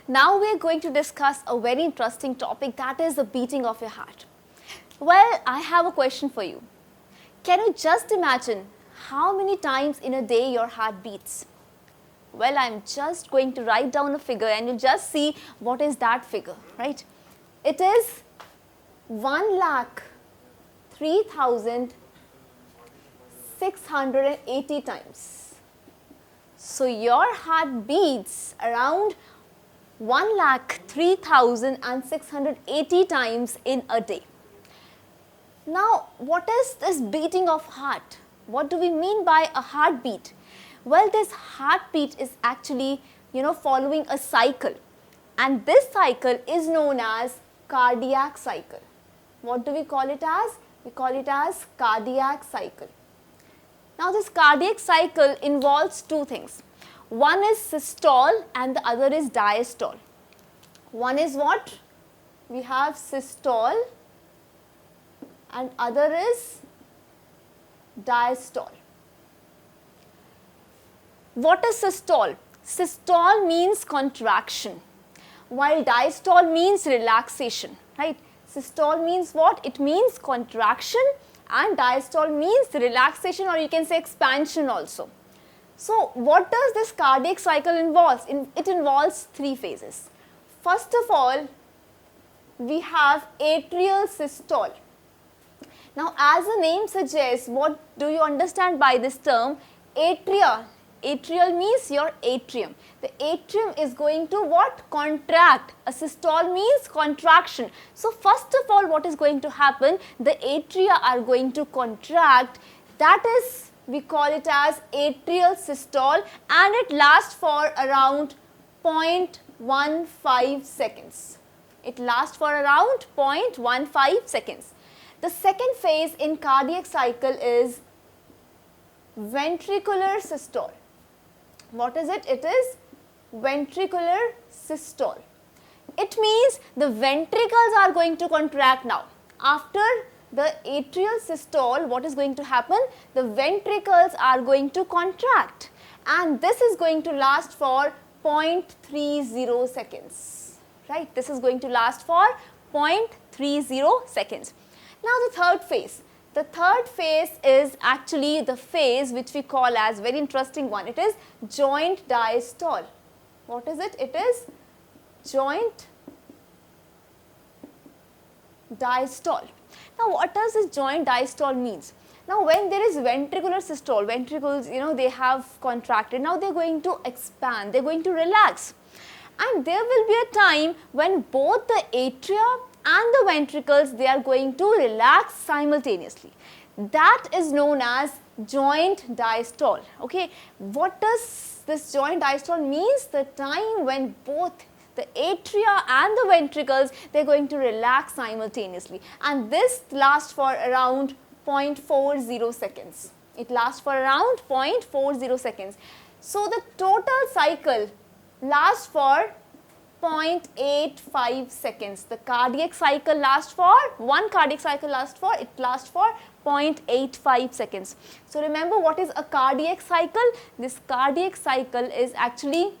Now we are going to discuss a very interesting topic, that is the beating of your heart. Well, I have a question for you. Can you just imagine how many times in a day your heart beats? Well, I'm just going to write down a figure and you just see what is that figure, right? It is 1,03,680 times. So your heart beats around 1,03,680 times in a day. Now, what is this beating of heart? What do we mean by a heartbeat? Well, this heartbeat is actually, following a cycle. And this cycle is known as cardiac cycle. What do we call it as? We call it as cardiac cycle. Now, this cardiac cycle involves two things. One is systole and the other is diastole. One is what? We have systole and other is diastole. What is systole? Systole means contraction, while diastole means relaxation, right? Systole means what? It means contraction and diastole means relaxation, or you can say expansion also. So, what does this cardiac cycle involve? It involves three phases. First of all, we have atrial systole. Now, as the name suggests, what do you understand by this term? Atria. Atrial means your atrium. The atrium is going to what? Contract. A systole means contraction. So, first of all, what is going to happen? The atria are going to contract. That is, we call it as atrial systole, and it lasts for around 0.15 seconds. It lasts for around 0.15 seconds. The second phase in cardiac cycle is ventricular systole. What is it? It is ventricular systole. It means the ventricles are going to contract now. After the atrial systole, what is going to happen? The ventricles are going to contract, and this is going to last for 0.30 seconds, right? This is going to last for 0.30 seconds. Now the third phase. The third phase is actually the phase which we call as very interesting one. It is joint diastole. What is it? It is joint diastole. Now, what does this joint diastole means? Now, when there is ventricular systole, ventricles, they have contracted. Now, they are going to expand. They are going to relax. And there will be a time when both the atria and the ventricles, they are going to relax simultaneously. That is known as joint diastole. Okay, what does this joint diastole means? The time when both the atria and the ventricles, they are going to relax simultaneously, and this lasts for around 0.40 seconds. It lasts for around 0.40 seconds. So the total cycle lasts for 0.85 seconds. The cardiac cycle lasts for, one cardiac cycle lasts for 0.85 seconds. So remember, what is a cardiac cycle? This cardiac cycle is actually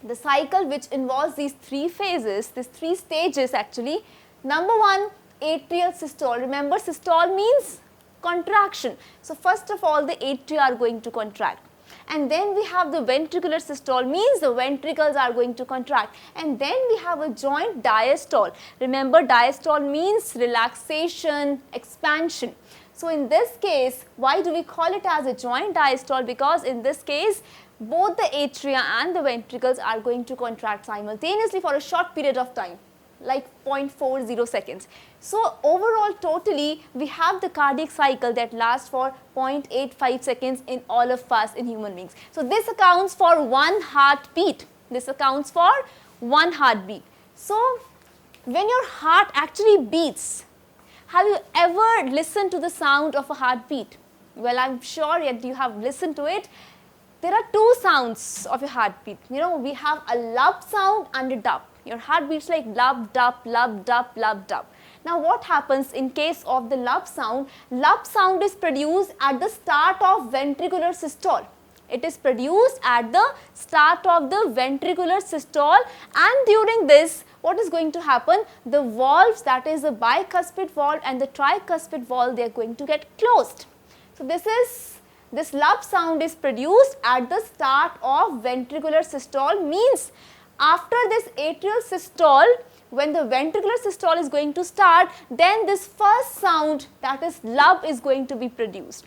the cycle which involves these three phases, these three stages actually. Number one, atrial systole. Remember, systole means contraction. So first of all, the atria are going to contract. And then we have the ventricular systole, means the ventricles are going to contract. And then we have a joint diastole. Remember, diastole means relaxation, expansion. So in this case, why do we call it as a joint diastole? Because in this case, both the atria and the ventricles are going to contract simultaneously for a short period of time, like 0.40 seconds. So overall, totally, we have the cardiac cycle that lasts for 0.85 seconds in all of us, in human beings. So this accounts for one heartbeat. This accounts for one heartbeat. So when your heart actually beats, have you ever listened to the sound of a heartbeat? Well, I'm sure that you have listened to it. There are two sounds of your heartbeat. We have a lub sound and a dub. Your heart beats like lub, dub, lub, dub, lub, dub. Now, what happens in case of the lub sound? Lub sound is produced at the start of ventricular systole. It is produced at the start of the ventricular systole, and during this, what is going to happen? The valves, that is the bicuspid valve and the tricuspid valve, they are going to get closed. So this lub sound is produced at the start of ventricular systole, means after this atrial systole, when the ventricular systole is going to start, then this first sound, that is lub, is going to be produced.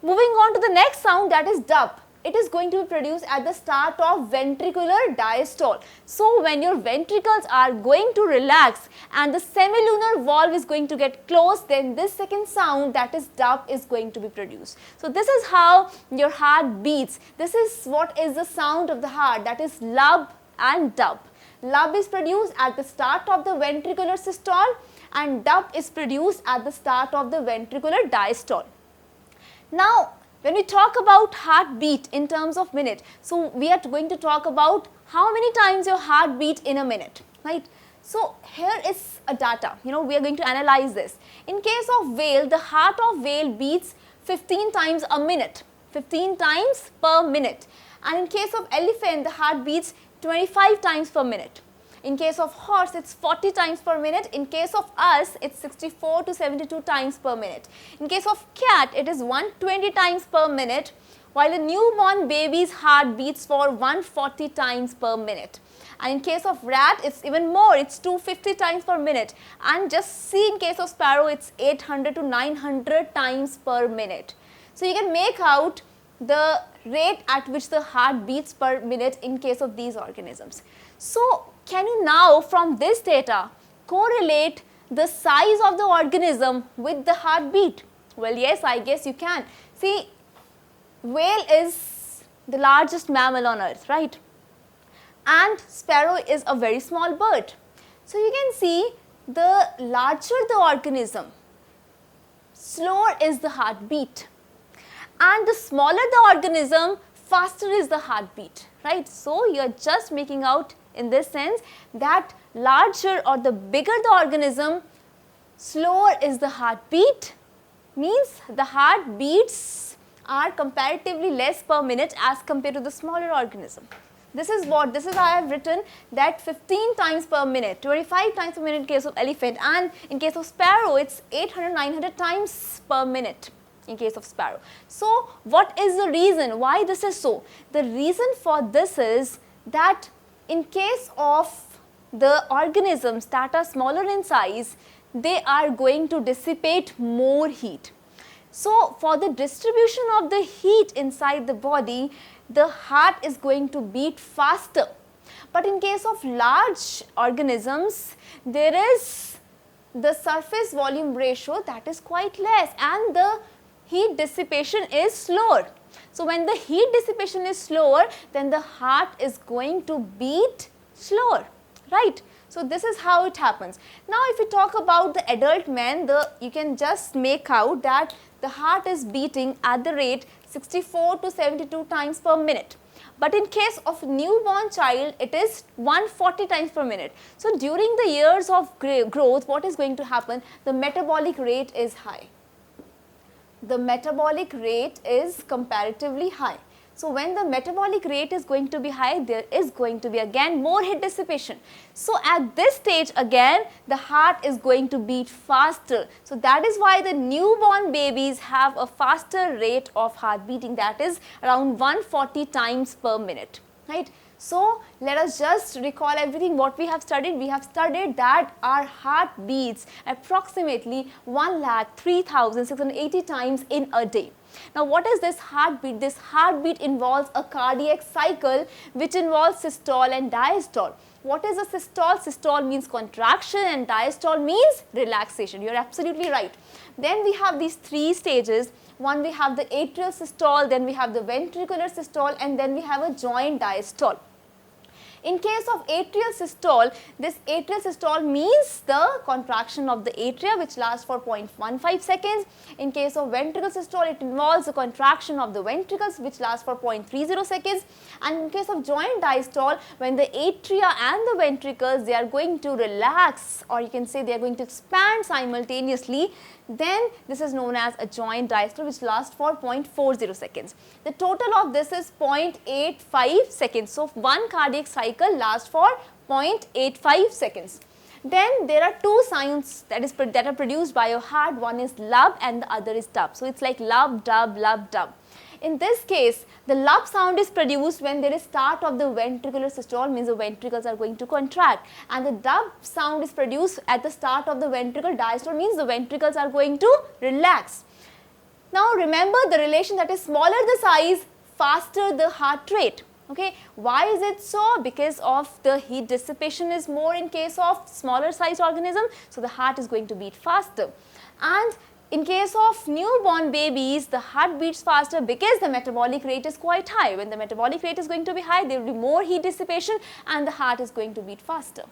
Moving on to the next sound, that is dub. It is going to be produced at the start of ventricular diastole. So when your ventricles are going to relax and the semilunar valve is going to get closed, then this second sound, that is dub, is going to be produced. So this is how your heart beats. This is what is the sound of the heart, that is lub and dub. Lub is produced at the start of the ventricular systole and dub is produced at the start of the ventricular diastole. Now, when we talk about heartbeat in terms of minute, so we are going to talk about how many times your heart beat in a minute, right? So here is a data, we are going to analyze this. In case of whale, the heart of whale beats 15 times a minute, 15 times per minute. And in case of elephant, the heart beats 25 times per minute. In case of horse, it's 40 times per minute. In case of us, it's 64 to 72 times per minute. In case of cat, it is 120 times per minute, while a newborn baby's heart beats for 140 times per minute. And in case of rat, it's even more, it's 250 times per minute. And just see, in case of sparrow, it's 800 to 900 times per minute. So you can make out the rate at which the heart beats per minute in case of these organisms. So can you now, from this data, correlate the size of the organism with the heartbeat? Well, yes, I guess you can. See, whale is the largest mammal on earth, right? And sparrow is a very small bird. So you can see, the larger the organism, slower is the heartbeat. And the smaller the organism, faster is the heartbeat, right? So you are just making out in this sense that larger or the bigger the organism, slower is the heartbeat, means the heartbeats are comparatively less per minute as compared to the smaller organism. This is how I have written, that 15 times per minute, 25 times per minute in case of elephant, and in case of sparrow, it's 800-900 times per minute in case of sparrow. So what is the reason why this is so? The reason for this is that in case of the organisms that are smaller in size, they are going to dissipate more heat. So for the distribution of the heat inside the body, the heart is going to beat faster. But in case of large organisms, there is the surface volume ratio that is quite less, and the heat dissipation is slower. So when the heat dissipation is slower, then the heart is going to beat slower, right? So this is how it happens. Now if we talk about the adult man, you can just make out that the heart is beating at the rate 64 to 72 times per minute. But in case of newborn child, it is 140 times per minute. So during the years of growth, what is going to happen? The metabolic rate is high. The metabolic rate is comparatively high. So when the metabolic rate is going to be high, there is going to be again more heat dissipation. So at this stage again, the heart is going to beat faster. So that is why the newborn babies have a faster rate of heart beating, that is around 140 times per minute, right? So let us just recall everything what we have studied. We have studied that our heart beats approximately 1,03,680 times in a day. Now what is this heartbeat? This heartbeat involves a cardiac cycle which involves systole and diastole. What is a systole? Systole means contraction and diastole means relaxation. You are absolutely right. Then we have these three stages. One, we have the atrial systole, then we have the ventricular systole, and then we have a joint diastole. In case of atrial systole, this atrial systole means the contraction of the atria which lasts for 0.15 seconds. In case of ventricle systole, it involves the contraction of the ventricles which lasts for 0.30 seconds. And in case of joint diastole, when the atria and the ventricles, they are going to relax, or you can say they are going to expand simultaneously, then this is known as a joint diastole which lasts for 0.40 seconds. The total of this is 0.85 seconds. So, one cardiac cycle lasts for 0.85 seconds. Then there are two sounds that are produced by your heart. One is lub and the other is dub. So, it is like lub, dub, lub, dub. In this case, the lub sound is produced when there is start of the ventricular systole, means the ventricles are going to contract, and the dub sound is produced at the start of the ventricle diastole, means the ventricles are going to relax. Now remember the relation, that is smaller the size, faster the heart rate. Okay, why is it so? Because of the heat dissipation is more in case of smaller sized organism, so the heart is going to beat faster. And in case of newborn babies, the heart beats faster because the metabolic rate is quite high. When the metabolic rate is going to be high, there will be more heat dissipation and the heart is going to beat faster.